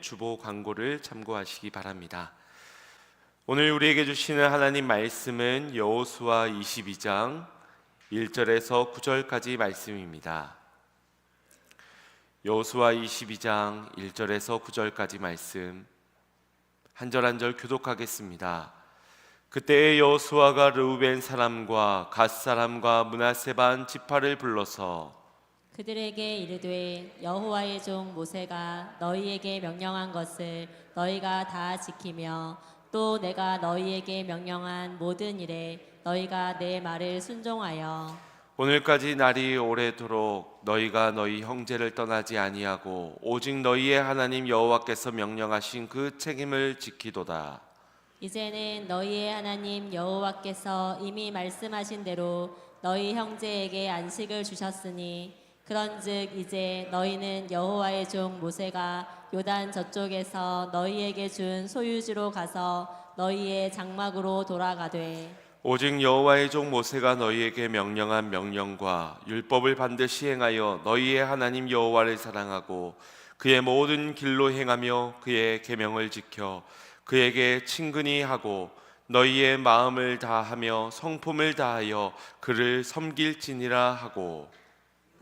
있는 주보 광고를 참고하시기 바랍니다. 오늘 우리에게 주시는 하나님 말씀은 여호수아 22장 1절에서 9절까지 말씀입니다. 여호수아 22장 1절에서 9절까지 말씀 한 절 한 절 교독하겠습니다. 그때의 여호수아가 르우벤 사람과 갓 사람과 므낫세 반 지파를 불러서 그들에게 이르되 여호와의 종 모세가 너희에게 명령한 것을 너희가 다 지키며 또 내가 너희에게 명령한 모든 일에 너희가 내 말을 순종하여 오늘까지 날이 오래도록 너희가 너희 형제를 떠나지 아니하고 오직 너희의 하나님 여호와께서 명령하신 그 책임을 지키도다. 이제는 너희의 하나님 여호와께서 이미 말씀하신 대로 너희 형제에게 안식을 주셨으니 그런즉 이제 너희는 여호와의 종 모세가 요단 저쪽에서 너희에게 준 소유지로 가서 너희의 장막으로 돌아가되 오직 여호와의 종 모세가 너희에게 명령한 명령과 율법을 반드시 행하여 너희의 하나님 여호와를 사랑하고 그의 모든 길로 행하며 그의 계명을 지켜 그에게 친근히 하고 너희의 마음을 다하며 성품을 다하여 그를 섬길지니라 하고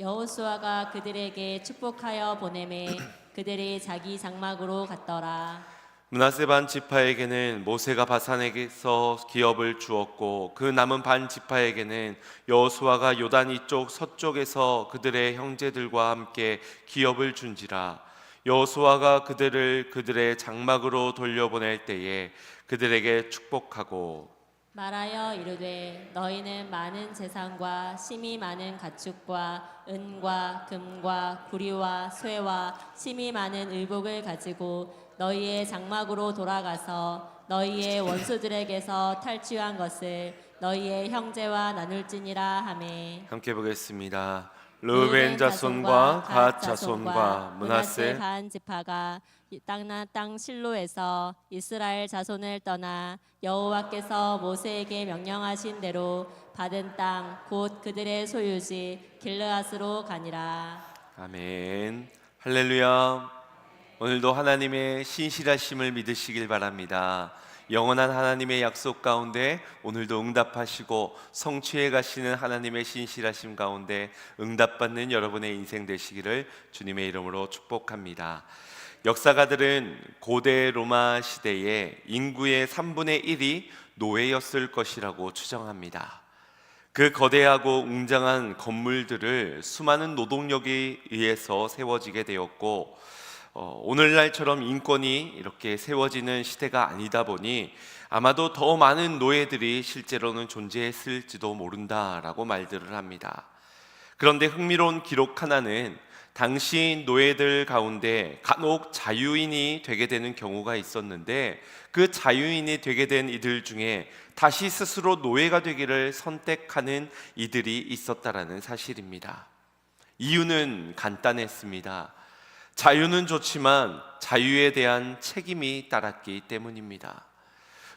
여호수아가 그들에게 축복하여 보내매 그들이 자기 장막으로 갔더라. 므낫세 반 지파에게는 모세가 바산에게서 기업을 주었고 그 남은 반 지파에게는 여호수아가 요단 이쪽 서쪽에서 그들의 형제들과 함께 기업을 준지라. 여호수아가 그들을 그들의 장막으로 돌려보낼 때에 그들에게 축복하고 말하여 이르되 너희는 많은 재산과 심이 많은 가축과 은과 금과 구리와 쇠와 심이 많은 의복을 가지고 너희의 장막으로 돌아가서 너희의 원수들에게서 탈취한 것을 너희의 형제와 나눌지니라 하매 함께 보겠습니다. 르우벤 자손과 갓 자손과 므낫세 반 지파가 땅 실로에서 이스라엘 자손을 떠나 여호와께서 모세에게 명령하신 대로 받은 땅 곧 그들의 소유지 길르앗으로 가니라. 아멘. 할렐루야. 오늘도 하나님의 신실하심을 믿으시길 바랍니다. 영원한 하나님의 약속 가운데 오늘도 응답하시고 성취해 가시는 하나님의 신실하심 가운데 응답받는 여러분의 인생 되시기를 주님의 이름으로 축복합니다. 역사가들은 고대 로마 시대에 인구의 3분의 1이 노예였을 것이라고 추정합니다. 그 거대하고 웅장한 건물들을 수많은 노동력에 의해서 세워지게 되었고 오늘날처럼 인권이 이렇게 세워지는 시대가 아니다 보니 아마도 더 많은 노예들이 실제로는 존재했을지도 모른다라고 말들을 합니다. 그런데 흥미로운 기록 하나는 당시 노예들 가운데 간혹 자유인이 되게 되는 경우가 있었는데 그 자유인이 되게 된 이들 중에 다시 스스로 노예가 되기를 선택하는 이들이 있었다라는 사실입니다. 이유는 간단했습니다. 자유는 좋지만 자유에 대한 책임이 따랐기 때문입니다.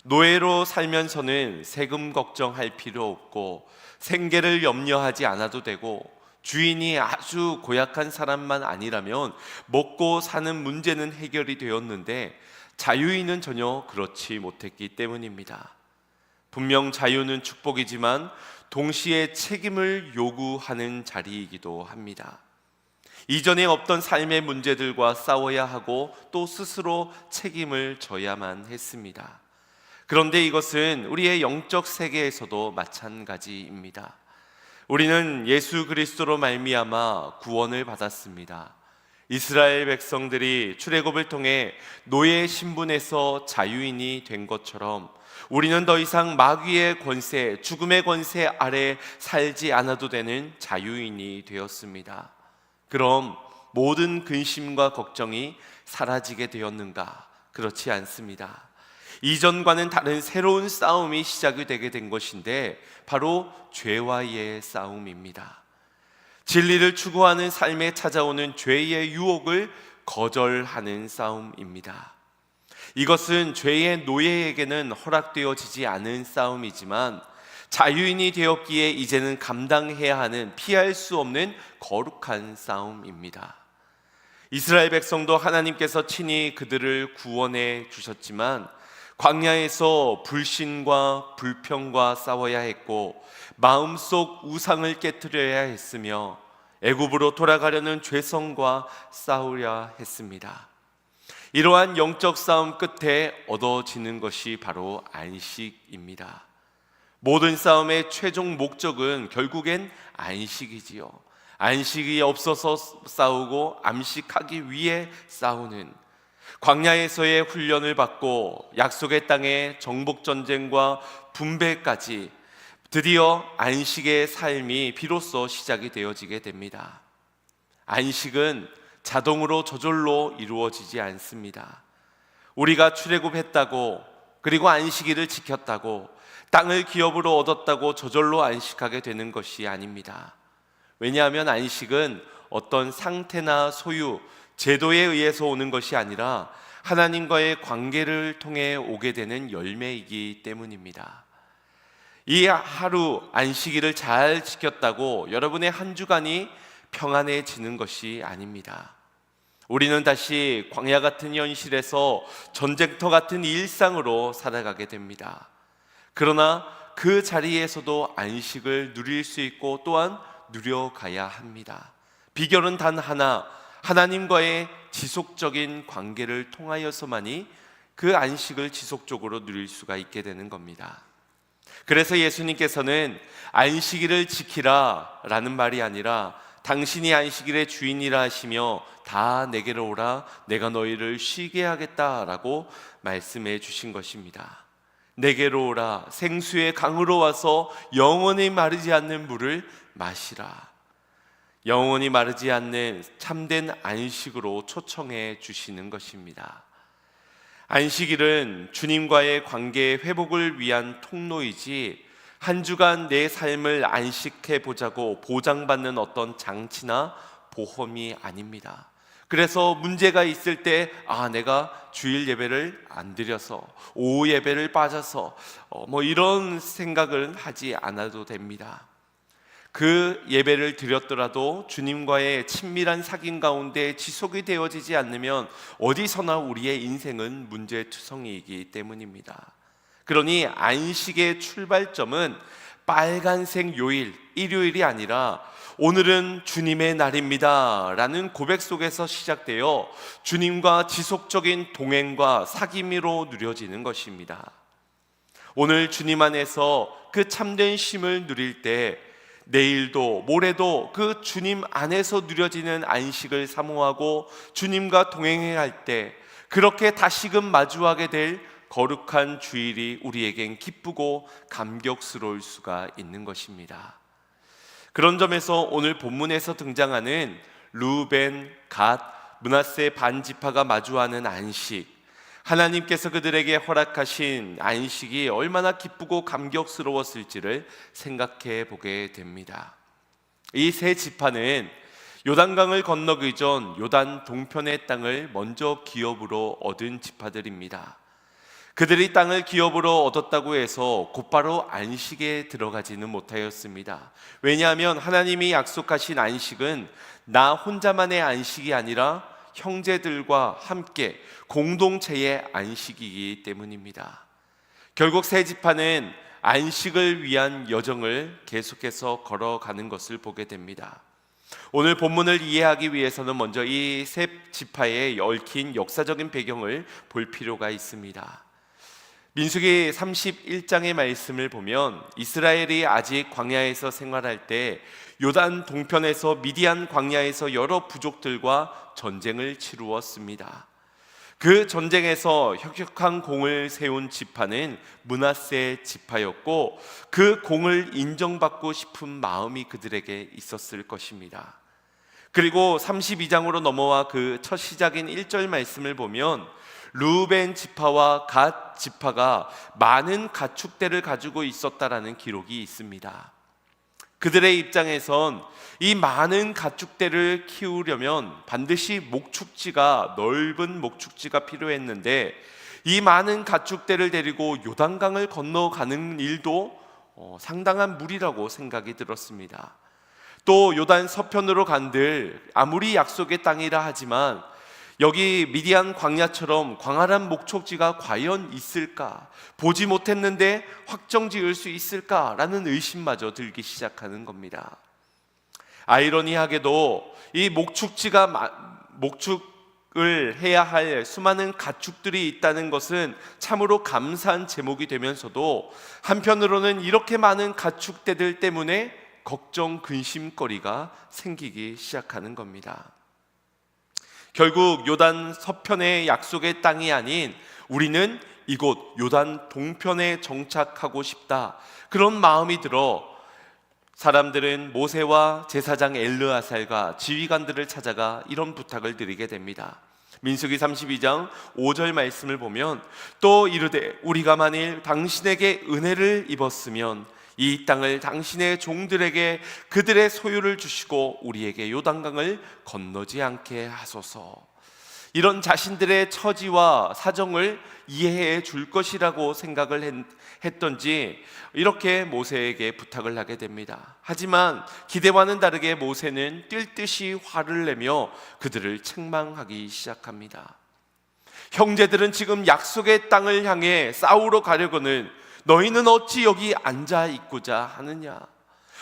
노예로 살면서는 세금 걱정할 필요 없고 생계를 염려하지 않아도 되고 주인이 아주 고약한 사람만 아니라면 먹고 사는 문제는 해결이 되었는데 자유인은 전혀 그렇지 못했기 때문입니다. 분명 자유는 축복이지만 동시에 책임을 요구하는 자리이기도 합니다. 이전에 없던 삶의 문제들과 싸워야 하고 또 스스로 책임을 져야만 했습니다. 그런데 이것은 우리의 영적 세계에서도 마찬가지입니다. 우리는 예수 그리스도로 말미암아 구원을 받았습니다. 이스라엘 백성들이 출애굽을 통해 노예 신분에서 자유인이 된 것처럼 우리는 더 이상 마귀의 권세, 죽음의 권세 아래 살지 않아도 되는 자유인이 되었습니다. 그럼 모든 근심과 걱정이 사라지게 되었는가? 그렇지 않습니다. 이전과는 다른 새로운 싸움이 시작이 되게 된 것인데 바로 죄와의 싸움입니다. 진리를 추구하는 삶에 찾아오는 죄의 유혹을 거절하는 싸움입니다. 이것은 죄의 노예에게는 허락되어지지 않은 싸움이지만 자유인이 되었기에 이제는 감당해야 하는 피할 수 없는 거룩한 싸움입니다. 이스라엘 백성도 하나님께서 친히 그들을 구원해 주셨지만 광야에서 불신과 불평과 싸워야 했고 마음속 우상을 깨트려야 했으며 애굽으로 돌아가려는 죄성과 싸우려 했습니다. 이러한 영적 싸움 끝에 얻어지는 것이 바로 안식입니다. 모든 싸움의 최종 목적은 결국엔 안식이지요. 안식이 없어서 싸우고 안식하기 위해 싸우는, 광야에서의 훈련을 받고 약속의 땅의 정복 전쟁과 분배까지 드디어 안식의 삶이 비로소 시작이 되어지게 됩니다. 안식은 자동으로 저절로 이루어지지 않습니다. 우리가 출애굽했다고, 그리고 안식일을 지켰다고, 땅을 기업으로 얻었다고 저절로 안식하게 되는 것이 아닙니다. 왜냐하면 안식은 어떤 상태나 소유, 제도에 의해서 오는 것이 아니라 하나님과의 관계를 통해 오게 되는 열매이기 때문입니다. 이 하루 안식일을 잘 지켰다고 여러분의 한 주간이 평안해지는 것이 아닙니다. 우리는 다시 광야 같은 현실에서 전쟁터 같은 일상으로 살아가게 됩니다. 그러나 그 자리에서도 안식을 누릴 수 있고 또한 누려가야 합니다. 비결은 단 하나, 하나님과의 지속적인 관계를 통하여서만이 그 안식을 지속적으로 누릴 수가 있게 되는 겁니다. 그래서 예수님께서는 안식일을 지키라 라는 말이 아니라 당신이 안식일의 주인이라 하시며 다 내게로 오라 내가 너희를 쉬게 하겠다라고 말씀해 주신 것입니다. 내게로 오라, 생수의 강으로 와서 영원히 마르지 않는 물을 마시라. 영원히 마르지 않는 참된 안식으로 초청해 주시는 것입니다. 안식일은 주님과의 관계 회복을 위한 통로이지 한 주간 내 삶을 안식해 보자고 보장받는 어떤 장치나 보험이 아닙니다. 그래서 문제가 있을 때 내가 주일 예배를 안 드려서 오후 예배를 빠져서 이런 생각을 하지 않아도 됩니다. 그 예배를 드렸더라도 주님과의 친밀한 사귐 가운데 지속이 되어지지 않으면 어디서나 우리의 인생은 문제투성이이기 때문입니다. 그러니 안식의 출발점은 빨간색 요일, 일요일이 아니라 오늘은 주님의 날입니다 라는 고백 속에서 시작되어 주님과 지속적인 동행과 사귐으로 누려지는 것입니다. 오늘 주님 안에서 그 참된 쉼을 누릴 때 내일도 모레도 그 주님 안에서 누려지는 안식을 사모하고 주님과 동행해야 할 때 그렇게 다시금 마주하게 될 거룩한 주일이 우리에겐 기쁘고 감격스러울 수가 있는 것입니다. 그런 점에서 오늘 본문에서 등장하는 루벤, 갓, 므낫세 반지파가 마주하는 안식, 하나님께서 그들에게 허락하신 안식이 얼마나 기쁘고 감격스러웠을지를 생각해 보게 됩니다. 이 세 지파는 요단강을 건너기 전 요단 동편의 땅을 먼저 기업으로 얻은 지파들입니다. 그들이 땅을 기업으로 얻었다고 해서 곧바로 안식에 들어가지는 못하였습니다. 왜냐하면 하나님이 약속하신 안식은 나 혼자만의 안식이 아니라 형제들과 함께 공동체의 안식이기 때문입니다. 결국 세 지파는 안식을 위한 여정을 계속해서 걸어가는 것을 보게 됩니다. 오늘 본문을 이해하기 위해서는 먼저 이 세 지파에 얽힌 역사적인 배경을 볼 필요가 있습니다. 민수기 31장의 말씀을 보면 이스라엘이 아직 광야에서 생활할 때 요단 동편에서 미디안 광야에서 여러 부족들과 전쟁을 치루었습니다. 그 전쟁에서 혁혁한 공을 세운 지파는 므낫세 지파였고 그 공을 인정받고 싶은 마음이 그들에게 있었을 것입니다. 그리고 32장으로 넘어와 그 첫 시작인 1절 말씀을 보면 루벤 지파와 갓 지파가 많은 가축대를 가지고 있었다라는 기록이 있습니다. 그들의 입장에선 이 많은 가축대를 키우려면 반드시 목축지가, 넓은 목축지가 필요했는데 이 많은 가축대를 데리고 요단강을 건너가는 일도 상당한 무리라고 생각이 들었습니다. 또 요단 서편으로 간들 아무리 약속의 땅이라 하지만 여기 미디안 광야처럼 광활한 목촉지가 과연 있을까? 보지 못했는데 확정 지을 수 있을까라는 의심마저 들기 시작하는 겁니다. 아이러니하게도 이 목축을 해야 할 수많은 가축들이 있다는 것은 참으로 감사한 제목이 되면서도 한편으로는 이렇게 많은 가축대들 때문에 걱정, 근심거리가 생기기 시작하는 겁니다. 결국 요단 서편의 약속의 땅이 아닌 우리는 이곳 요단 동편에 정착하고 싶다, 그런 마음이 들어 사람들은 모세와 제사장 엘르아살과 지휘관들을 찾아가 이런 부탁을 드리게 됩니다. 민수기 32장 5절 말씀을 보면 또 이르되 우리가 만일 당신에게 은혜를 입었으면 이 땅을 당신의 종들에게 그들의 소유를 주시고 우리에게 요단강을 건너지 않게 하소서. 이런 자신들의 처지와 사정을 이해해 줄 것이라고 생각을 했던지 이렇게 모세에게 부탁을 하게 됩니다. 하지만 기대와는 다르게 모세는 뛸 듯이 화를 내며 그들을 책망하기 시작합니다. 형제들은 지금 약속의 땅을 향해 싸우러 가려거늘 너희는 어찌 여기 앉아 있고자 하느냐?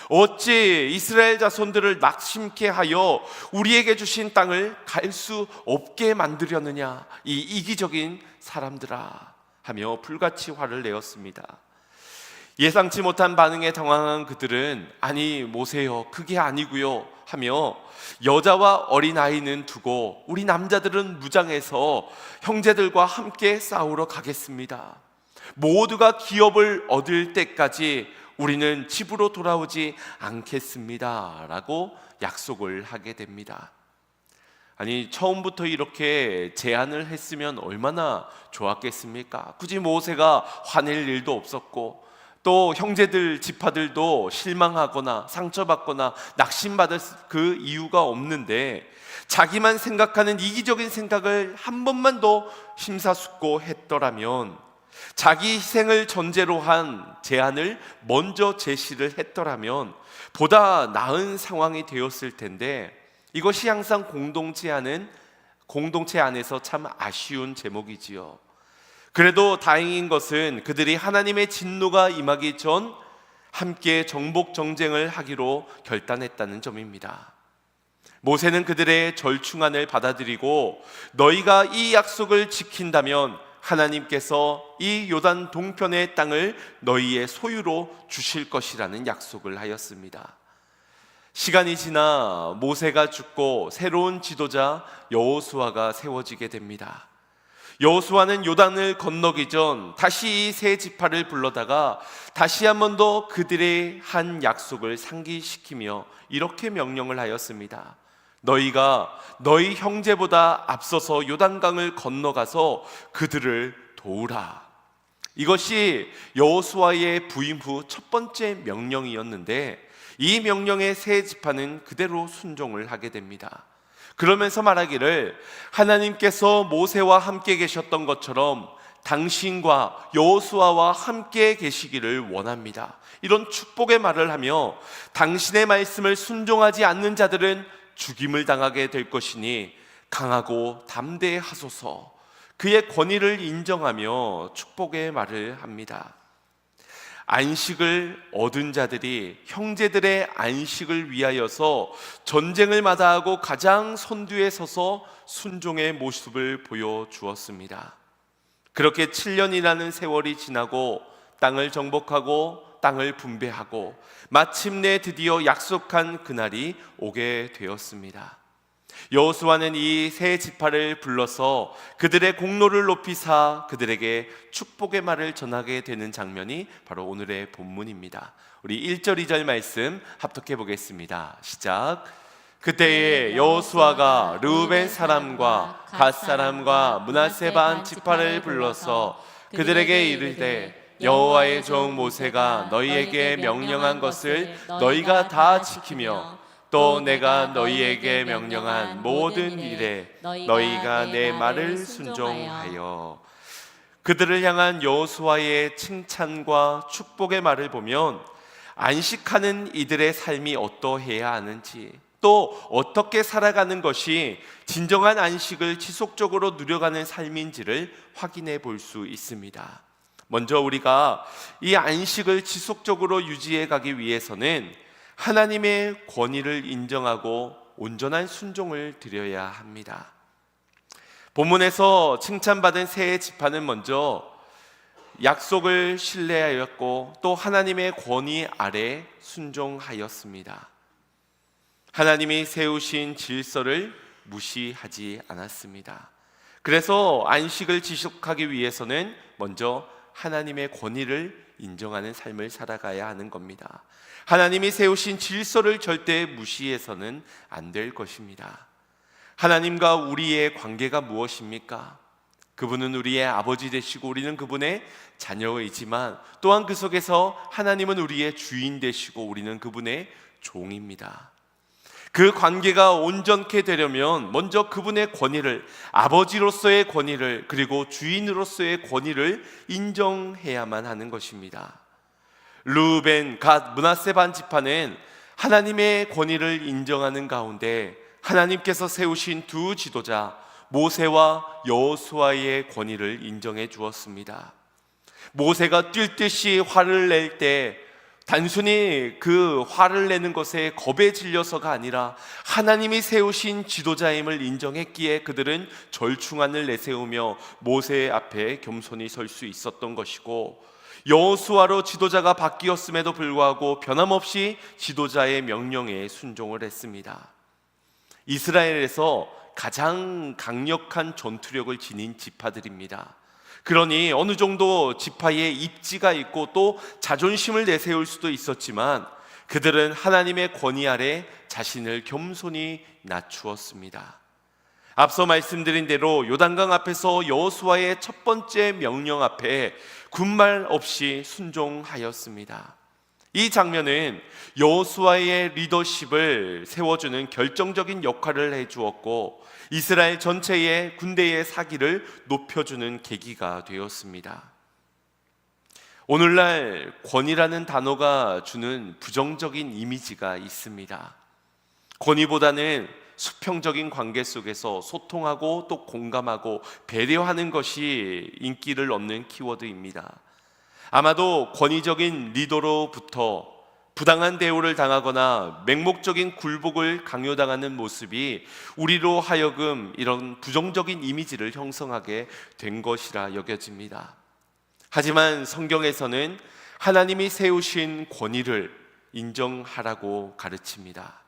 어찌 이스라엘 자손들을 낙심케 하여 우리에게 주신 땅을 갈 수 없게 만들려느냐? 이 이기적인 사람들아 하며 불같이 화를 내었습니다. 예상치 못한 반응에 당황한 그들은 아니 모세여 그게 아니고요 하며 여자와 어린아이는 두고 우리 남자들은 무장해서 형제들과 함께 싸우러 가겠습니다. 모두가 기업을 얻을 때까지 우리는 집으로 돌아오지 않겠습니다 라고 약속을 하게 됩니다. 아니 처음부터 이렇게 제안을 했으면 얼마나 좋았겠습니까? 굳이 모세가 화낼 일도 없었고 또 형제들 지파들도 실망하거나 상처받거나 낙심받을 그 이유가 없는데 자기만 생각하는 이기적인 생각을 한 번만 더 심사숙고했더라면, 자기 희생을 전제로 한 제안을 먼저 제시를 했더라면 보다 나은 상황이 되었을 텐데, 이것이 항상 공동체 안에서 참 아쉬운 제목이지요. 그래도 다행인 것은 그들이 하나님의 진노가 임하기 전 함께 정복 정쟁을 하기로 결단했다는 점입니다. 모세는 그들의 절충안을 받아들이고 너희가 이 약속을 지킨다면 하나님께서 이 요단 동편의 땅을 너희의 소유로 주실 것이라는 약속을 하였습니다. 시간이 지나 모세가 죽고 새로운 지도자 여호수아가 세워지게 됩니다. 여호수아는 요단을 건너기 전 다시 이 세 지파를 불러다가 다시 한 번 더 그들의 한 약속을 상기시키며 이렇게 명령을 하였습니다. 너희가 너희 형제보다 앞서서 요단강을 건너가서 그들을 도우라. 이것이 여호수아의 부임 후 첫 번째 명령이었는데 이 명령에 세 지파는 그대로 순종을 하게 됩니다. 그러면서 말하기를 하나님께서 모세와 함께 계셨던 것처럼 당신과 여호수아와 함께 계시기를 원합니다. 이런 축복의 말을 하며 당신의 말씀을 순종하지 않는 자들은 죽임을 당하게 될 것이니 강하고 담대하소서. 그의 권위를 인정하며 축복의 말을 합니다. 안식을 얻은 자들이 형제들의 안식을 위하여서 전쟁을 마다하고 가장 선두에 서서 순종의 모습을 보여주었습니다. 그렇게 7년이라는 세월이 지나고 땅을 정복하고 땅을 분배하고 마침내 드디어 약속한 그날이 오게 되었습니다. 여호수아는 이 세 지파를 불러서 그들의 공로를 높이사 그들에게 축복의 말을 전하게 되는 장면이 바로 오늘의 본문입니다. 우리 1절 2절 말씀 합독해 보겠습니다. 시작. 그때에 여호수아가 르우벤 사람과 갓 사람과 므낫세 반 지파를 불러서 그들에게 이르되 여호와의 종 모세가 너희에게 명령한 것을 너희가 다 지키며 또 내가 너희에게 명령한 모든 일에 너희가 내 말을 순종하여. 그들을 향한 여호수아의 칭찬과 축복의 말을 보면 안식하는 이들의 삶이 어떠해야 하는지, 또 어떻게 살아가는 것이 진정한 안식을 지속적으로 누려가는 삶인지를 확인해 볼 수 있습니다. 먼저 우리가 이 안식을 지속적으로 유지해 가기 위해서는 하나님의 권위를 인정하고 온전한 순종을 드려야 합니다. 본문에서 칭찬받은 세 지파는 먼저 약속을 신뢰하였고 또 하나님의 권위 아래 순종하였습니다. 하나님이 세우신 질서를 무시하지 않았습니다. 그래서 안식을 지속하기 위해서는 먼저 하나님의 권위를 인정하는 삶을 살아가야 하는 겁니다. 하나님이 세우신 질서를 절대 무시해서는 안 될 것입니다. 하나님과 우리의 관계가 무엇입니까? 그분은 우리의 아버지 되시고 우리는 그분의 자녀이지만 또한 그 속에서 하나님은 우리의 주인 되시고 우리는 그분의 종입니다. 그 관계가 온전케 되려면 먼저 그분의 권위를, 아버지로서의 권위를, 그리고 주인으로서의 권위를 인정해야만 하는 것입니다. 르우벤, 갓, 므낫세 반 지파는 하나님의 권위를 인정하는 가운데 하나님께서 세우신 두 지도자 모세와 여호수아의 권위를 인정해 주었습니다. 모세가 뛸 듯이 화를 낼 때 단순히 그 화를 내는 것에 겁에 질려서가 아니라 하나님이 세우신 지도자임을 인정했기에 그들은 절충안을 내세우며 모세 앞에 겸손히 설 수 있었던 것이고, 여호수아로 지도자가 바뀌었음에도 불구하고 변함없이 지도자의 명령에 순종을 했습니다. 이스라엘에서 가장 강력한 전투력을 지닌 지파들입니다. 그러니 어느 정도 지파에 입지가 있고 또 자존심을 내세울 수도 있었지만 그들은 하나님의 권위 아래 자신을 겸손히 낮추었습니다. 앞서 말씀드린 대로 요단강 앞에서 여호수아의 첫 번째 명령 앞에 군말 없이 순종하였습니다. 이 장면은 여호수아의 리더십을 세워주는 결정적인 역할을 해주었고 이스라엘 전체의 군대의 사기를 높여주는 계기가 되었습니다. 오늘날 권위라는 단어가 주는 부정적인 이미지가 있습니다. 권위보다는 수평적인 관계 속에서 소통하고 또 공감하고 배려하는 것이 인기를 얻는 키워드입니다. 아마도 권위적인 리더로부터 부당한 대우를 당하거나 맹목적인 굴복을 강요당하는 모습이 우리로 하여금 이런 부정적인 이미지를 형성하게 된 것이라 여겨집니다. 하지만 성경에서는 하나님이 세우신 권위를 인정하라고 가르칩니다.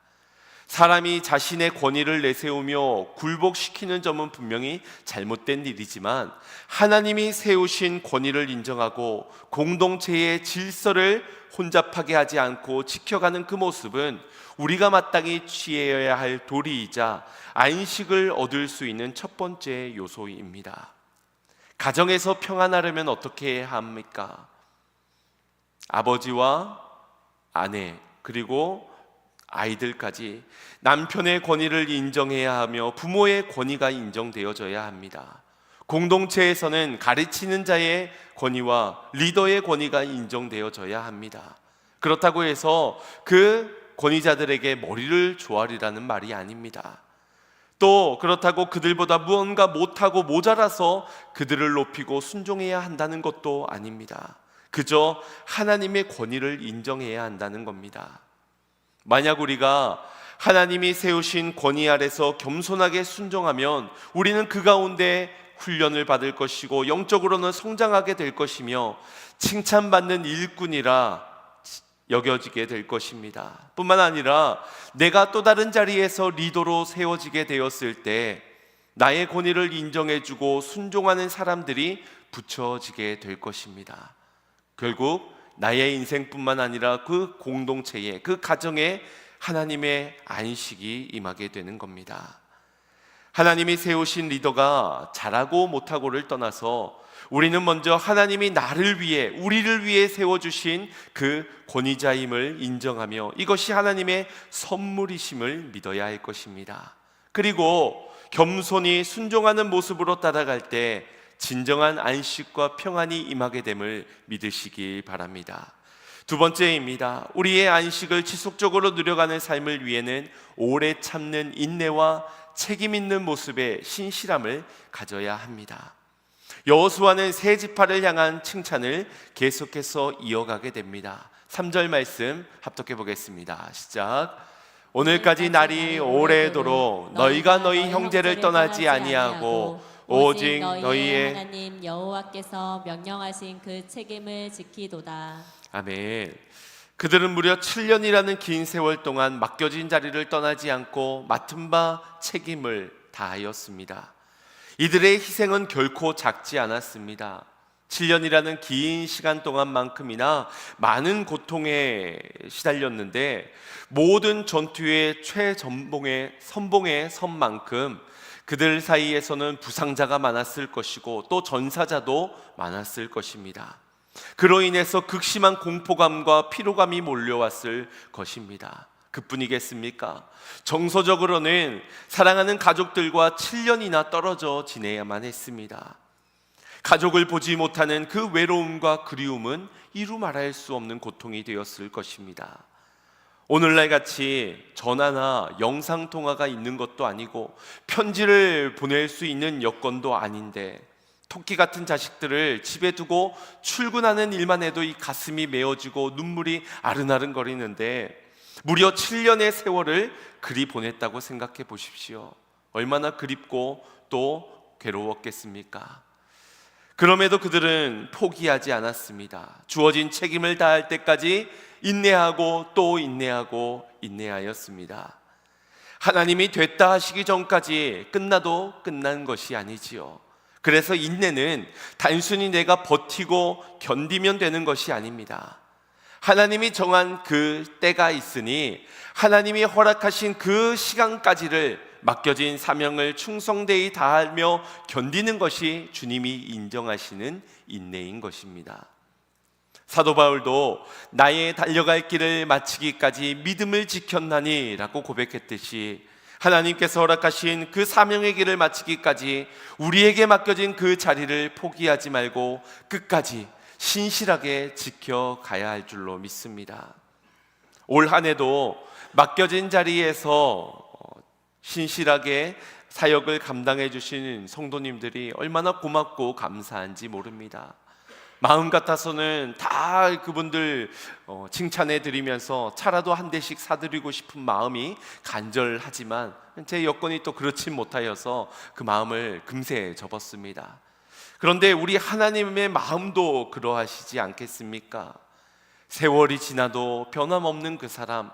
사람이 자신의 권위를 내세우며 굴복시키는 점은 분명히 잘못된 일이지만 하나님이 세우신 권위를 인정하고 공동체의 질서를 혼잡하게 하지 않고 지켜가는 그 모습은 우리가 마땅히 취해야 할 도리이자 안식을 얻을 수 있는 첫 번째 요소입니다. 가정에서 평안하려면 어떻게 해야 합니까? 아버지와 아내 그리고 아이들까지 남편의 권위를 인정해야 하며 부모의 권위가 인정되어져야 합니다. 공동체에서는 가르치는 자의 권위와 리더의 권위가 인정되어져야 합니다. 그렇다고 해서 그 권위자들에게 머리를 조아리라는 말이 아닙니다. 또 그렇다고 그들보다 무언가 못하고 모자라서 그들을 높이고 순종해야 한다는 것도 아닙니다. 그저 하나님의 권위를 인정해야 한다는 겁니다. 만약 우리가 하나님이 세우신 권위 아래서 겸손하게 순종하면 우리는 그 가운데 훈련을 받을 것이고 영적으로는 성장하게 될 것이며 칭찬받는 일꾼이라 여겨지게 될 것입니다. 뿐만 아니라 내가 또 다른 자리에서 리더로 세워지게 되었을 때 나의 권위를 인정해주고 순종하는 사람들이 붙여지게 될 것입니다. 결국 나의 인생뿐만 아니라 그 공동체에, 그 가정에 하나님의 안식이 임하게 되는 겁니다. 하나님이 세우신 리더가 잘하고 못하고를 떠나서 우리는 먼저 하나님이 나를 위해, 우리를 위해 세워주신 그 권위자임을 인정하며 이것이 하나님의 선물이심을 믿어야 할 것입니다. 그리고 겸손히 순종하는 모습으로 따라갈 때 진정한 안식과 평안이 임하게 됨을 믿으시기 바랍니다. 두 번째입니다. 우리의 안식을 지속적으로 누려가는 삶을 위해는 오래 참는 인내와 책임 있는 모습의 신실함을 가져야 합니다. 여호수아는 세 지파를 향한 칭찬을 계속해서 이어가게 됩니다. 3절 말씀 합독해 보겠습니다. 시작. 오늘까지 날이 오래도록 너희가 너희 형제를 떠나지 아니하고 오직 너희의 하나님 여호와께서 명령하신 그 책임을 지키도다. 아멘. 그들은 무려 7년이라는 긴 세월 동안 맡겨진 자리를 떠나지 않고 맡은 바 책임을 다하였습니다. 이들의 희생은 결코 작지 않았습니다. 7년이라는 긴 시간 동안만큼이나 많은 고통에 시달렸는데 모든 전투의 선봉에 선 만큼 그들 사이에서는 부상자가 많았을 것이고 또 전사자도 많았을 것입니다. 그로 인해서 극심한 공포감과 피로감이 몰려왔을 것입니다. 그뿐이겠습니까? 정서적으로는 사랑하는 가족들과 7년이나 떨어져 지내야만 했습니다. 가족을 보지 못하는 그 외로움과 그리움은 이루 말할 수 없는 고통이 되었을 것입니다. 오늘날 같이 전화나 영상통화가 있는 것도 아니고 편지를 보낼 수 있는 여건도 아닌데 토끼 같은 자식들을 집에 두고 출근하는 일만 해도 이 가슴이 메어지고 눈물이 아른아른거리는데 무려 7년의 세월을 그리 보냈다고 생각해 보십시오. 얼마나 그립고 또 괴로웠겠습니까? 그럼에도 그들은 포기하지 않았습니다. 주어진 책임을 다할 때까지 인내하고 또 인내하고 인내하였습니다. 하나님이 됐다 하시기 전까지 끝나도 끝난 것이 아니지요. 그래서 인내는 단순히 내가 버티고 견디면 되는 것이 아닙니다. 하나님이 정한 그 때가 있으니 하나님이 허락하신 그 시간까지를 맡겨진 사명을 충성되이 다하며 견디는 것이 주님이 인정하시는 인내인 것입니다. 사도 바울도 나의 달려갈 길을 마치기까지 믿음을 지켰나니 라고 고백했듯이 하나님께서 허락하신 그 사명의 길을 마치기까지 우리에게 맡겨진 그 자리를 포기하지 말고 끝까지 신실하게 지켜가야 할 줄로 믿습니다. 올 한 해도 맡겨진 자리에서 신실하게 사역을 감당해 주시는 성도님들이 얼마나 고맙고 감사한지 모릅니다. 마음 같아서는 다 그분들 칭찬해 드리면서 차라도 한 대씩 사드리고 싶은 마음이 간절하지만 제 여건이 또 그렇지 못하여서 그 마음을 금세 접었습니다. 그런데 우리 하나님의 마음도 그러하시지 않겠습니까? 세월이 지나도 변함없는 그 사람,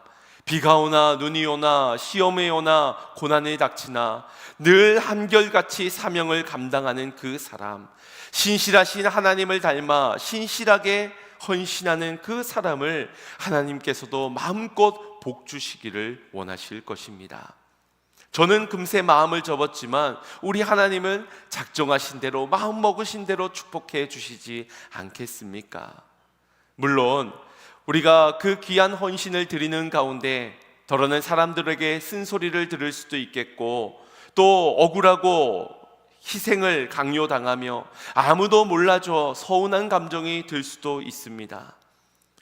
비가 오나 눈이 오나 시험이 오나 고난이 닥치나 늘 한결같이 사명을 감당하는 그 사람, 신실하신 하나님을 닮아 신실하게 헌신하는 그 사람을 하나님께서도 마음껏 복 주시기를 원하실 것입니다. 저는 금세 마음을 접었지만 우리 하나님은 작정하신 대로 마음 먹으신 대로 축복해 주시지 않겠습니까? 물론 우리가 그 귀한 헌신을 드리는 가운데 더러는 사람들에게 쓴소리를 들을 수도 있겠고 또 억울하고 희생을 강요당하며 아무도 몰라줘 서운한 감정이 들 수도 있습니다.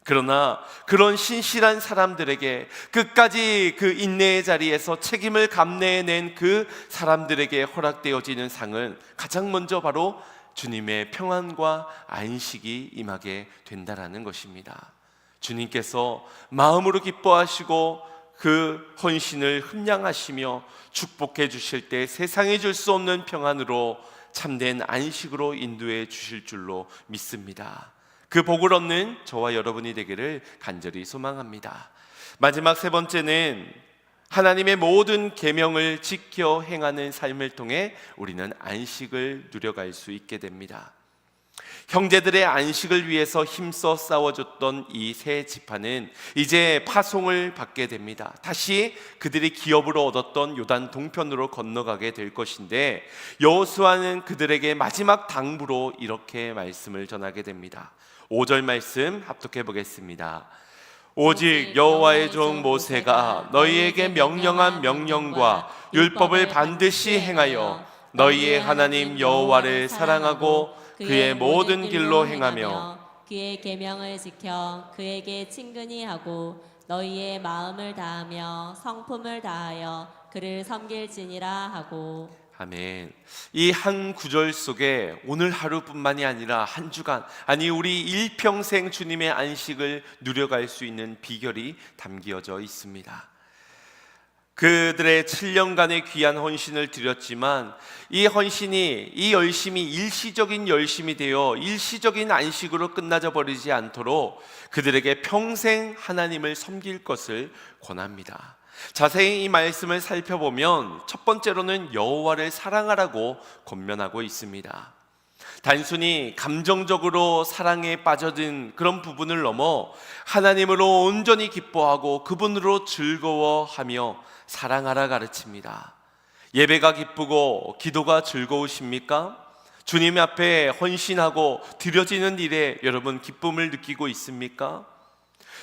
그러나 그런 신실한 사람들에게 끝까지 그 인내의 자리에서 책임을 감내해낸 그 사람들에게 허락되어지는 상은 가장 먼저 바로 주님의 평안과 안식이 임하게 된다라는 것입니다. 주님께서 마음으로 기뻐하시고 그 헌신을 흠양하시며 축복해 주실 때 세상에 줄 수 없는 평안으로 참된 안식으로 인도해 주실 줄로 믿습니다. 그 복을 얻는 저와 여러분이 되기를 간절히 소망합니다. 마지막 세 번째는 하나님의 모든 계명을 지켜 행하는 삶을 통해 우리는 안식을 누려갈 수 있게 됩니다. 형제들의 안식을 위해서 힘써 싸워줬던 이 세 지파는 이제 파송을 받게 됩니다. 다시 그들이 기업으로 얻었던 요단 동편으로 건너가게 될 것인데 여호수아는 그들에게 마지막 당부로 이렇게 말씀을 전하게 됩니다. 5절 말씀 합독해 보겠습니다. 오직 여호와의 종 모세가 너희에게 명령한 명령과 율법을 반드시 행하여 너희의 하나님 여호와를 사랑하고 그의 모든 길로 행하며 그의 계명을 지켜 그에게 친근히 하고 너희의 마음을 다하며 성품을 다하여 그를 섬길지니라 하고. 아멘. 이 한 구절 속에 오늘 하루뿐만이 아니라 한 주간, 아니 우리 일평생 주님의 안식을 누려갈 수 있는 비결이 담겨져 있습니다. 그들의 7년간의 귀한 헌신을 드렸지만 이 헌신이, 이 열심이 일시적인 열심이 되어 일시적인 안식으로 끝나져 버리지 않도록 그들에게 평생 하나님을 섬길 것을 권합니다. 자세히 이 말씀을 살펴보면 첫 번째로는 여호와를 사랑하라고 권면하고 있습니다. 단순히 감정적으로 사랑에 빠져든 그런 부분을 넘어 하나님으로 온전히 기뻐하고 그분으로 즐거워하며 사랑하라 가르칩니다. 예배가 기쁘고 기도가 즐거우십니까? 주님 앞에 헌신하고 드려지는 일에 여러분 기쁨을 느끼고 있습니까?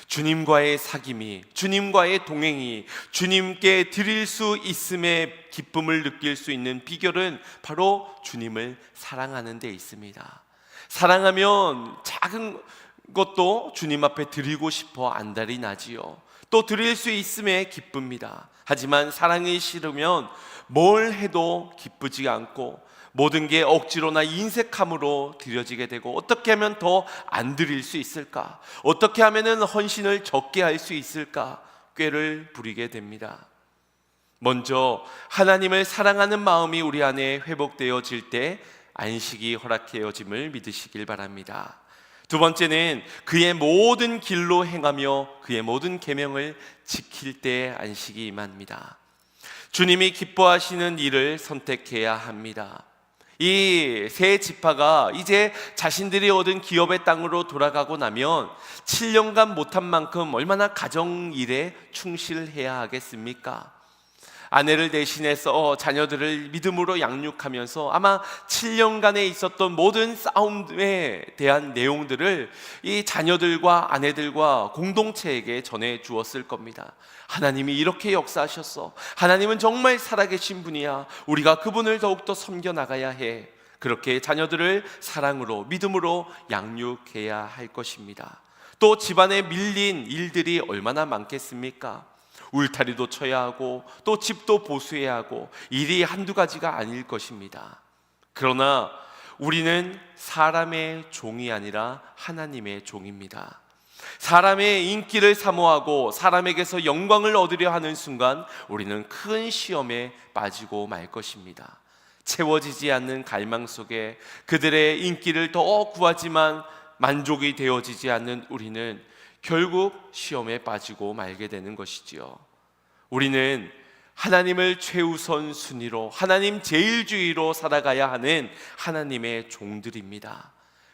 주님과의 사귐이, 주님과의 동행이 주님께 드릴 수 있음에 기쁨을 느낄 수 있는 비결은 바로 주님을 사랑하는 데 있습니다. 사랑하면 작은 것도 주님 앞에 드리고 싶어 안달이 나지요. 또 드릴 수 있음에 기쁩니다. 하지만 사랑이 싫으면 뭘 해도 기쁘지 않고 모든 게 억지로나 인색함으로 드려지게 되고, 어떻게 하면 더 안 드릴 수 있을까? 어떻게 하면 헌신을 적게 할 수 있을까? 꾀를 부리게 됩니다. 먼저 하나님을 사랑하는 마음이 우리 안에 회복되어질 때 안식이 허락되어짐을 믿으시길 바랍니다. 두 번째는 그의 모든 길로 행하며 그의 모든 계명을 지킬 때 안식이 임합니다. 주님이 기뻐하시는 일을 선택해야 합니다. 이 세 지파가 이제 자신들이 얻은 기업의 땅으로 돌아가고 나면 7년간 못한 만큼 얼마나 가정일에 충실해야 하겠습니까? 아내를 대신해서 자녀들을 믿음으로 양육하면서 아마 7년간에 있었던 모든 싸움에 대한 내용들을 이 자녀들과 아내들과 공동체에게 전해 주었을 겁니다. 하나님이 이렇게 역사하셨어. 하나님은 정말 살아계신 분이야. 우리가 그분을 더욱더 섬겨나가야 해. 그렇게 자녀들을 사랑으로, 믿음으로 양육해야 할 것입니다. 또 집안에 밀린 일들이 얼마나 많겠습니까? 울타리도 쳐야 하고 또 집도 보수해야 하고 일이 한두 가지가 아닐 것입니다. 그러나 우리는 사람의 종이 아니라 하나님의 종입니다. 사람의 인기를 사모하고 사람에게서 영광을 얻으려 하는 순간 우리는 큰 시험에 빠지고 말 것입니다. 채워지지 않는 갈망 속에 그들의 인기를 더 구하지만 만족이 되어지지 않는 우리는 결국 시험에 빠지고 말게 되는 것이지요. 우리는 하나님을 최우선 순위로, 하나님 제일주의로 살아가야 하는 하나님의 종들입니다.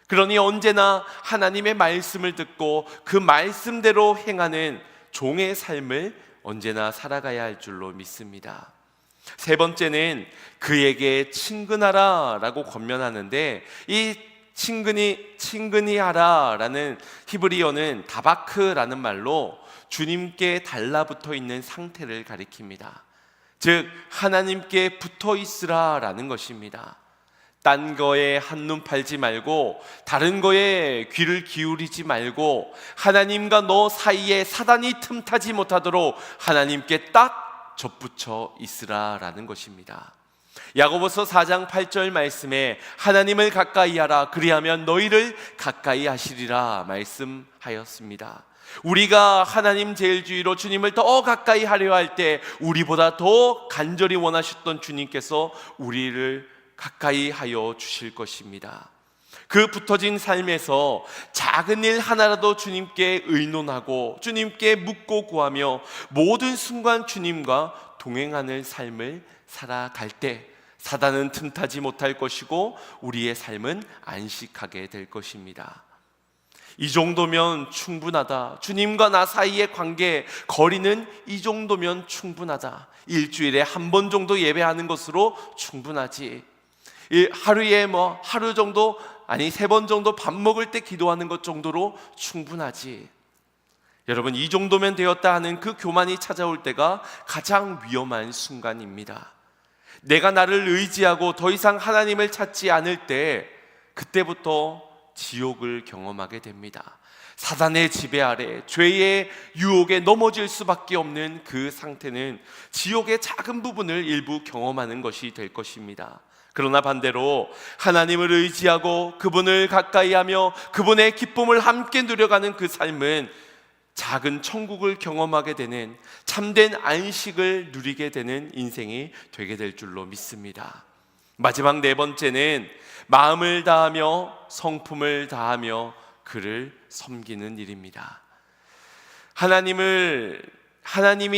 그러니 언제나 하나님의 말씀을 듣고 그 말씀대로 행하는 종의 삶을 언제나 살아가야 할 줄로 믿습니다. 세 번째는 그에게 친근하라 라고 권면하는데, 이 친근히 하라 라는 히브리어는 다바크라는 말로 주님께 달라붙어 있는 상태를 가리킵니다. 즉 하나님께 붙어 있으라 라는 것입니다. 딴 거에 한눈 팔지 말고 다른 거에 귀를 기울이지 말고 하나님과 너 사이에 사단이 틈타지 못하도록 하나님께 딱 접붙여 있으라 라는 것입니다. 야고보서 4장 8절 말씀에 하나님을 가까이 하라 그리하면 너희를 가까이 하시리라 말씀하였습니다. 우리가 하나님 제일주의로 주님을 더 가까이 하려 할 때 우리보다 더 간절히 원하셨던 주님께서 우리를 가까이 하여 주실 것입니다. 그 붙어진 삶에서 작은 일 하나라도 주님께 의논하고 주님께 묻고 구하며 모든 순간 주님과 동행하는 삶을 살아갈 때 사단은 틈타지 못할 것이고 우리의 삶은 안식하게 될 것입니다. 이 정도면 충분하다. 주님과 나 사이의 관계 거리는 이 정도면 충분하다. 일주일에 한 번 정도 예배하는 것으로 충분하지. 하루에 하루 정도, 아니 3번 정도 밥 먹을 때 기도하는 것 정도로 충분하지. 여러분, 이 정도면 되었다 하는 그 교만이 찾아올 때가 가장 위험한 순간입니다. 내가 나를 의지하고 더 이상 하나님을 찾지 않을 때, 그때부터 지옥을 경험하게 됩니다. 사단의 지배 아래 죄의 유혹에 넘어질 수밖에 없는 그 상태는 지옥의 작은 부분을 일부 경험하는 것이 될 것입니다. 그러나 반대로 하나님을 의지하고 그분을 가까이 하며 그분의 기쁨을 함께 누려가는 그 삶은 작은 천국을 경험하게 되는, 참된 안식을 누리게 되는 인생이 되게 될 줄로 믿습니다. 마지막 네 번째는 마음을 다하며 성품을 다하며 그를 섬기는 일입니다. 하나님이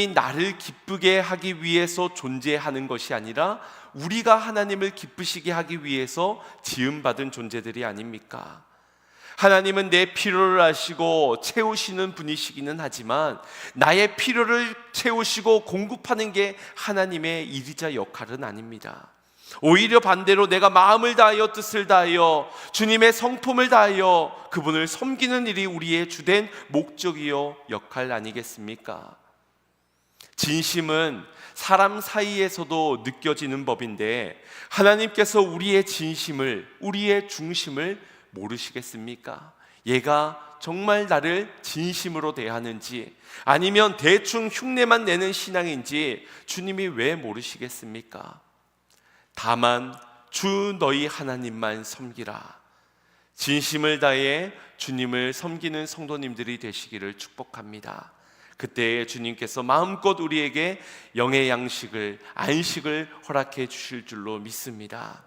나를 기쁘게 하기 위해서 존재하는 것이 아니라 우리가 하나님을 기쁘시게 하기 위해서 지음받은 존재들이 아닙니까? 하나님은 내 필요를 아시고 채우시는 분이시기는 하지만 나의 필요를 채우시고 공급하는 게 하나님의 일이자 역할은 아닙니다. 오히려 반대로 내가 마음을 다하여 뜻을 다하여 주님의 성품을 다하여 그분을 섬기는 일이 우리의 주된 목적이요 역할 아니겠습니까? 진심은 사람 사이에서도 느껴지는 법인데 하나님께서 우리의 진심을, 우리의 중심을 모르시겠습니까? 얘가 정말 나를 진심으로 대하는지 아니면 대충 흉내만 내는 신앙인지 주님이 왜 모르시겠습니까? 다만 주 너희 하나님만 섬기라. 진심을 다해 주님을 섬기는 성도님들이 되시기를 축복합니다. 그때 주님께서 마음껏 우리에게 영의 양식을, 안식을 허락해 주실 줄로 믿습니다.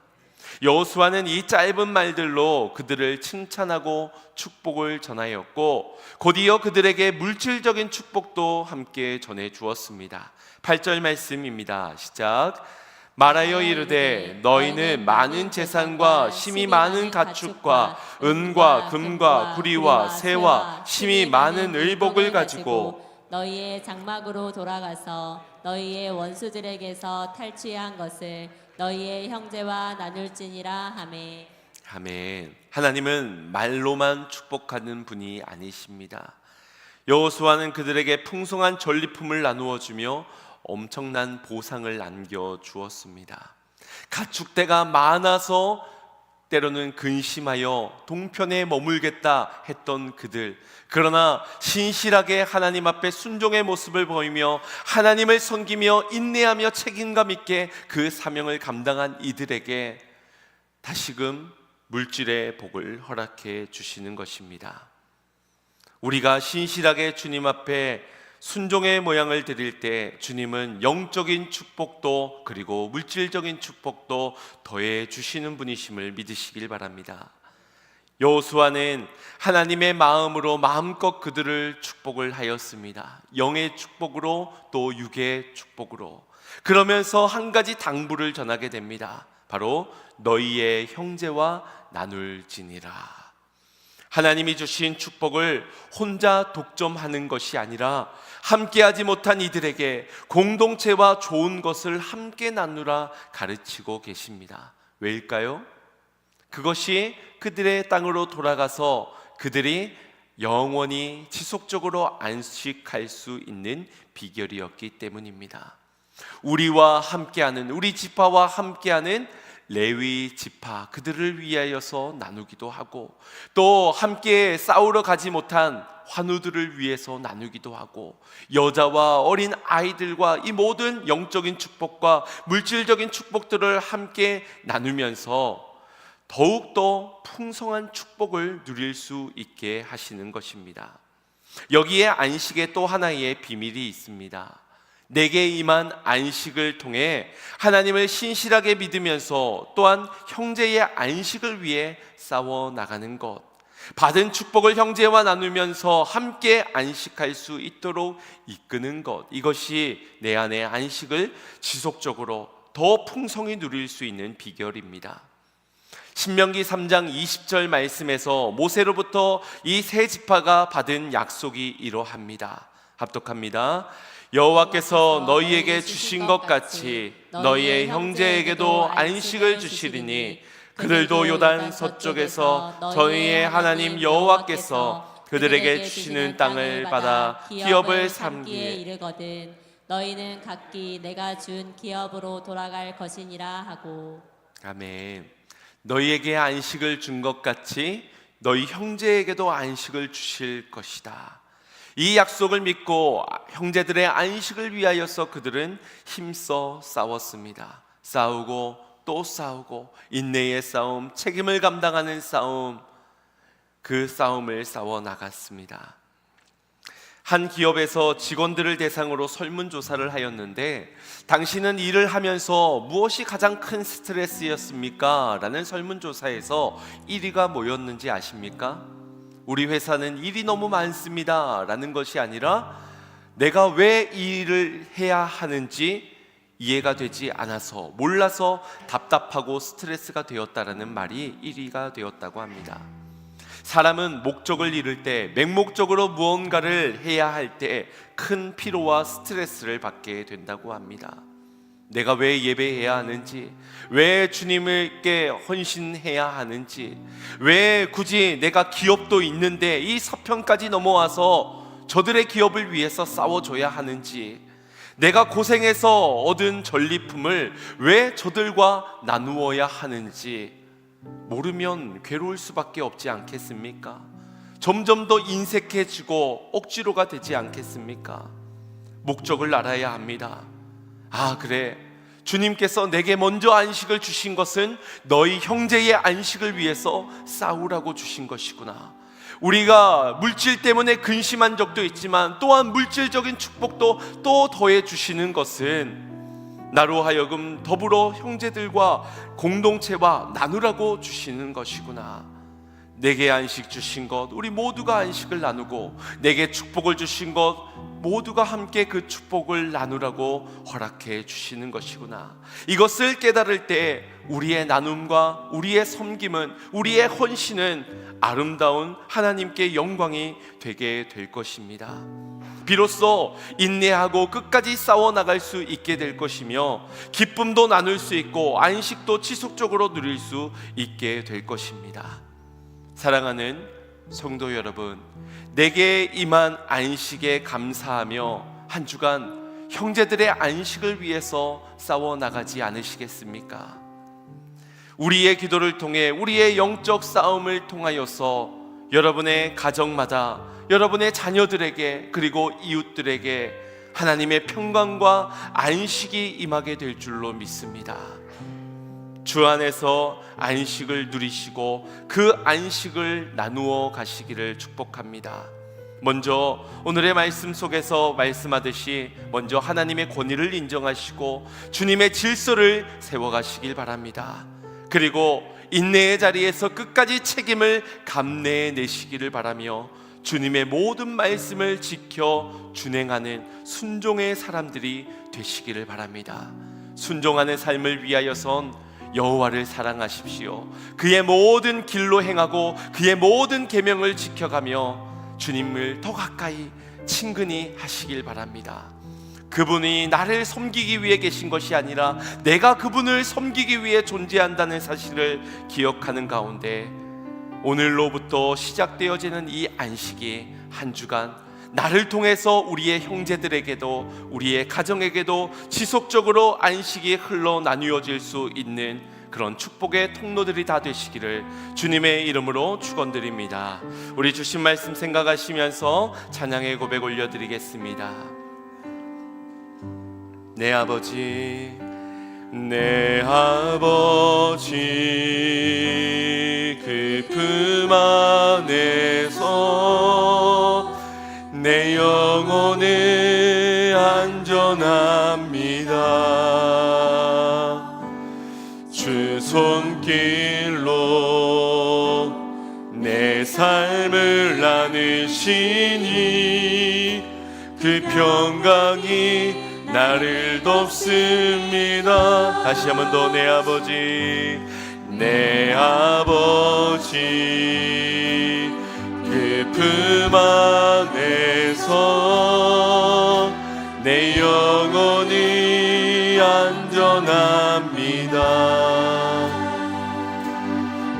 여호수아는 이 짧은 말들로 그들을 칭찬하고 축복을 전하였고 곧이어 그들에게 물질적인 축복도 함께 전해 주었습니다. 8절 말씀입니다. 시작. 말하여 이르되 너희는 많은 재산과 심이 많은 가축과 은과 금과 구리와 새와 심이 많은 의복을 가지고 너희의 장막으로 돌아가서 너희의 원수들에게서 탈취한 것을 너희의 형제와 나눌지니라 하매. 아멘. 하나님은 말로만 축복하는 분이 아니십니다. 여호수아는 그들에게 풍성한 전리품을 나누어 주며 엄청난 보상을 남겨 주었습니다. 가축대가 많아서 때로는 근심하여 동편에 머물겠다 했던 그들, 그러나 신실하게 하나님 앞에 순종의 모습을 보이며 하나님을 섬기며 인내하며 책임감 있게 그 사명을 감당한 이들에게 다시금 물질의 복을 허락해 주시는 것입니다. 우리가 신실하게 주님 앞에 순종의 모양을 드릴 때 주님은 영적인 축복도 그리고 물질적인 축복도 더해 주시는 분이심을 믿으시길 바랍니다. 여호수아는 하나님의 마음으로 마음껏 그들을 축복을 하였습니다. 영의 축복으로 또 육의 축복으로. 그러면서 한 가지 당부를 전하게 됩니다. 바로 너희의 형제와 나눌지니라. 하나님이 주신 축복을 혼자 독점하는 것이 아니라 함께하지 못한 이들에게 공동체와 좋은 것을 함께 나누라 가르치고 계십니다. 왜일까요? 그것이 그들의 땅으로 돌아가서 그들이 영원히 지속적으로 안식할 수 있는 비결이었기 때문입니다. 우리와 함께하는, 우리 지파와 함께하는 레위 지파, 그들을 위하여서 나누기도 하고 또 함께 싸우러 가지 못한 환우들을 위해서 나누기도 하고 여자와 어린 아이들과 이 모든 영적인 축복과 물질적인 축복들을 함께 나누면서 더욱더 풍성한 축복을 누릴 수 있게 하시는 것입니다. 여기에 안식에 또 하나의 비밀이 있습니다. 내게 임한 안식을 통해 하나님을 신실하게 믿으면서 또한 형제의 안식을 위해 싸워 나가는 것, 받은 축복을 형제와 나누면서 함께 안식할 수 있도록 이끄는 것, 이것이 내 안의 안식을 지속적으로 더 풍성히 누릴 수 있는 비결입니다. 신명기 3장 20절 말씀에서 모세로부터 이 세 지파가 받은 약속이 이러합니다. 합독합니다. 여호와께서 너희에게 주신 것 같이 너희의 형제에게도 안식을 주시리니 그들도 요단 서쪽에서 저희의 하나님 여호와께서 그들에게 주시는 땅을 받아 기업을 삼기에 이르거든 너희는 각기 내가 준 기업으로 돌아갈 것이니라 하고. 아멘. 너희에게 안식을 준 것 같이 너희 형제에게도 안식을 주실 것이다. 이 약속을 믿고 형제들의 안식을 위하여서 그들은 힘써 싸웠습니다. 싸우고 또 싸우고, 인내의 싸움, 책임을 감당하는 싸움, 그 싸움을 싸워 나갔습니다. 한 기업에서 직원들을 대상으로 설문조사를 하였는데, 당신은 일을 하면서 무엇이 가장 큰 스트레스였습니까? 라는 설문조사에서 1위가 뭐였는지 아십니까? 우리 회사는 일이 너무 많습니다 라는 것이 아니라, 내가 왜 이 일을 해야 하는지 이해가 되지 않아서, 몰라서 답답하고 스트레스가 되었다라는 말이 1위가 되었다고 합니다. 사람은 목적을 이룰 때, 맹목적으로 무언가를 해야 할 때 큰 피로와 스트레스를 받게 된다고 합니다. 내가 왜 예배해야 하는지, 왜 주님께 헌신해야 하는지, 왜 굳이 내가 기업도 있는데 이 서편까지 넘어와서 저들의 기업을 위해서 싸워줘야 하는지, 내가 고생해서 얻은 전리품을 왜 저들과 나누어야 하는지 모르면 괴로울 수밖에 없지 않겠습니까? 점점 더 인색해지고 억지로가 되지 않겠습니까? 목적을 알아야 합니다. 아, 그래, 주님께서 내게 먼저 안식을 주신 것은 너희 형제의 안식을 위해서 싸우라고 주신 것이구나. 우리가 물질 때문에 근심한 적도 있지만, 또한 물질적인 축복도 또 더해 주시는 것은 나로 하여금 더불어 형제들과 공동체와 나누라고 주시는 것이구나. 내게 안식 주신 것, 우리 모두가 안식을 나누고, 내게 축복을 주신 것, 모두가 함께 그 축복을 나누라고 허락해 주시는 것이구나. 이것을 깨달을 때 우리의 나눔과 우리의 섬김은, 우리의 헌신은 아름다운 하나님께 영광이 되게 될 것입니다. 비로소 인내하고 끝까지 싸워나갈 수 있게 될 것이며, 기쁨도 나눌 수 있고 안식도 지속적으로 누릴 수 있게 될 것입니다. 사랑하는 성도 여러분, 내게 임한 안식에 감사하며 한 주간 형제들의 안식을 위해서 싸워나가지 않으시겠습니까? 우리의 기도를 통해, 우리의 영적 싸움을 통하여서 여러분의 가정마다, 여러분의 자녀들에게, 그리고 이웃들에게 하나님의 평강과 안식이 임하게 될 줄로 믿습니다. 주 안에서 안식을 누리시고 그 안식을 나누어 가시기를 축복합니다. 먼저 오늘의 말씀 속에서 말씀하듯이 먼저 하나님의 권위를 인정하시고 주님의 질서를 세워가시길 바랍니다. 그리고 인내의 자리에서 끝까지 책임을 감내내시기를 바라며, 주님의 모든 말씀을 지켜 준행하는 순종의 사람들이 되시기를 바랍니다. 순종하는 삶을 위하여선 여호와를 사랑하십시오. 그의 모든 길로 행하고 그의 모든 계명을 지켜가며 주님을 더 가까이 친근히 하시길 바랍니다. 그분이 나를 섬기기 위해 계신 것이 아니라 내가 그분을 섬기기 위해 존재한다는 사실을 기억하는 가운데, 오늘로부터 시작되어지는 이 안식이 한 주간 나를 통해서 우리의 형제들에게도, 우리의 가정에게도 지속적으로 안식이 흘러 나누어질 수 있는 그런 축복의 통로들이 다 되시기를 주님의 이름으로 축원드립니다. 우리 주신 말씀 생각하시면서 찬양의 고백 올려드리겠습니다. 내 아버지, 내 아버지, 그 품 안에서 내 영혼은 안전합니다. 주 손길로 내 삶을 나누시니 그 평강이 나를 돕습니다. 다시 한 번 더, 내 아버지, 내 아버지, 그 품 안에서 내 영혼이 안전합니다.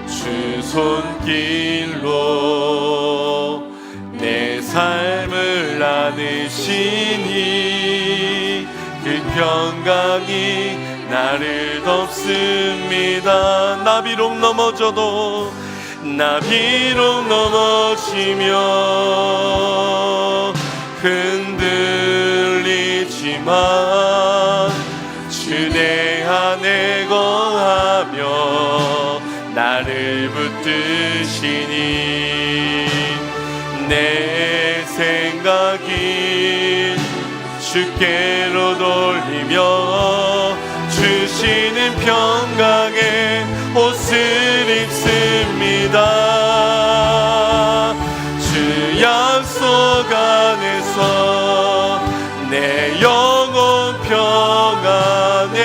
주 손길로 내 삶을 나누시니 그 평강이 나를 덮습니다. 나 비록 넘어져도, 나비로 넘어지며 흔들리지만 주 내 안에 거하며 나를 붙드시니 내 생각이 주께로 돌리며 주시는 평강의 옷을 입습니다. 주 약속 안에서 내 영혼 평안에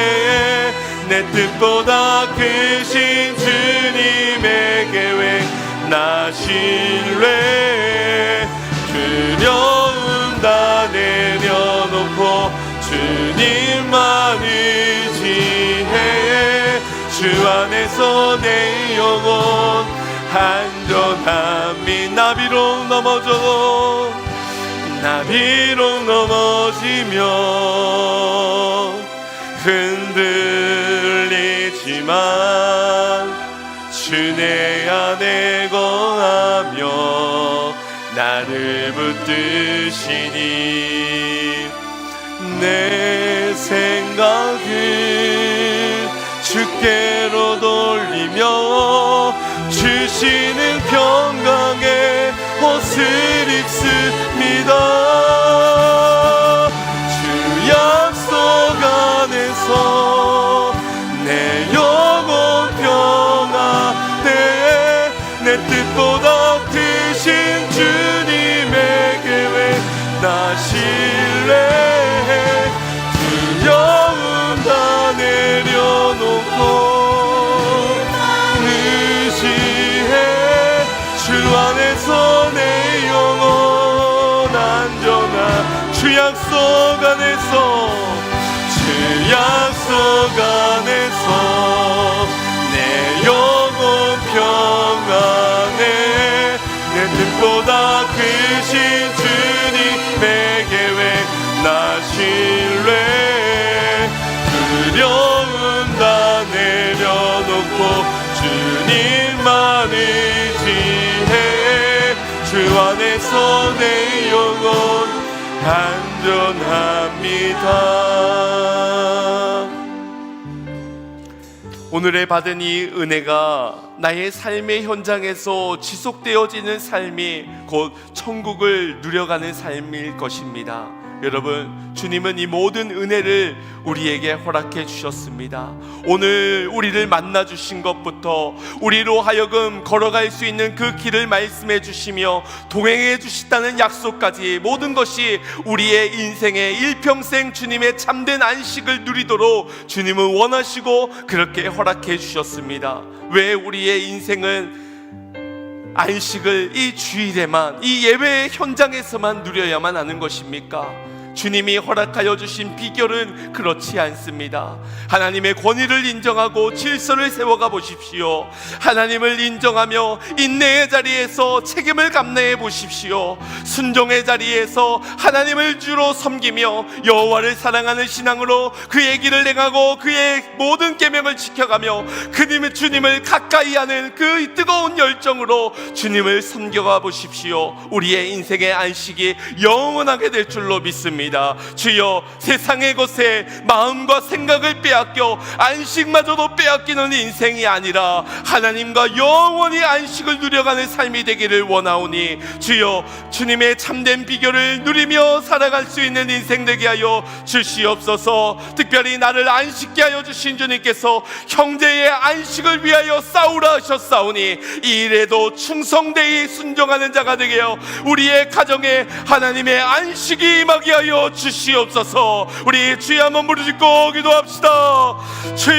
내 뜻보다 크신 주님의 계획 나 신뢰 두려움 다 내려놓고 주님만 의지해 주 안에서 내 영혼 안전함이 나비로 넘어지며 흔들리지만 주 내 안에 거하며 나를 붙드시니 내 생각을 주께로 돌리며 주시는 평강의 옷을 입습니다. 주 약속 안에서 내 영혼 평안에 내 뜻보다 크신 주님의 계획 나 신뢰해 두려움 다 내려놓고 의지해 주 안에서 내 영혼 안전한 주 약속 안에서 내 영혼 평안에 내 뜻보다 크신 주님의 계획 나 신뢰 두려움 다 내려놓고 주님만 의지해 주 안에서 내 영혼 안전합니다. 오늘의 받은 이 은혜가 나의 삶의 현장에서 지속되어지는 삶이 곧 천국을 누려가는 삶일 것입니다. 여러분, 주님은 이 모든 은혜를 우리에게 허락해 주셨습니다. 오늘 우리를 만나 주신 것부터 우리로 하여금 걸어갈 수 있는 그 길을 말씀해 주시며 동행해 주시다는 약속까지 모든 것이 우리의 인생의 일평생 주님의 참된 안식을 누리도록 주님은 원하시고 그렇게 허락해 주셨습니다. 왜 우리의 인생은 안식을 이 주일에만, 이 예배의 현장에서만 누려야만 하는 것입니까? 주님이 허락하여 주신 비결은 그렇지 않습니다. 하나님의 권위를 인정하고 질서를 세워가 보십시오. 하나님을 인정하며 인내의 자리에서 책임을 감내해 보십시오. 순종의 자리에서 하나님을 주로 섬기며 여호와를 사랑하는 신앙으로 그의 길을 행하고 그의 모든 계명을 지켜가며 주님을 가까이 하는 그 뜨거운 열정으로 주님을 섬겨가 보십시오. 우리의 인생의 안식이 영원하게 될 줄로 믿습니다. 주여, 세상의 것에 마음과 생각을 빼앗겨 안식마저도 빼앗기는 인생이 아니라 하나님과 영원히 안식을 누려가는 삶이 되기를 원하오니 주여, 주님의 참된 비결을 누리며 살아갈 수 있는 인생 되게 하여 주시옵소서. 특별히 나를 안식케 하여 주신 주님께서 형제의 안식을 위하여 싸우라 하셨사오니 이 일에도 충성되이 순종하는 자가 되게 하여 우리의 가정에 하나님의 안식이 임하게 하여 주시옵소서. 우리 주여 한번 부르짖고 기도합시다.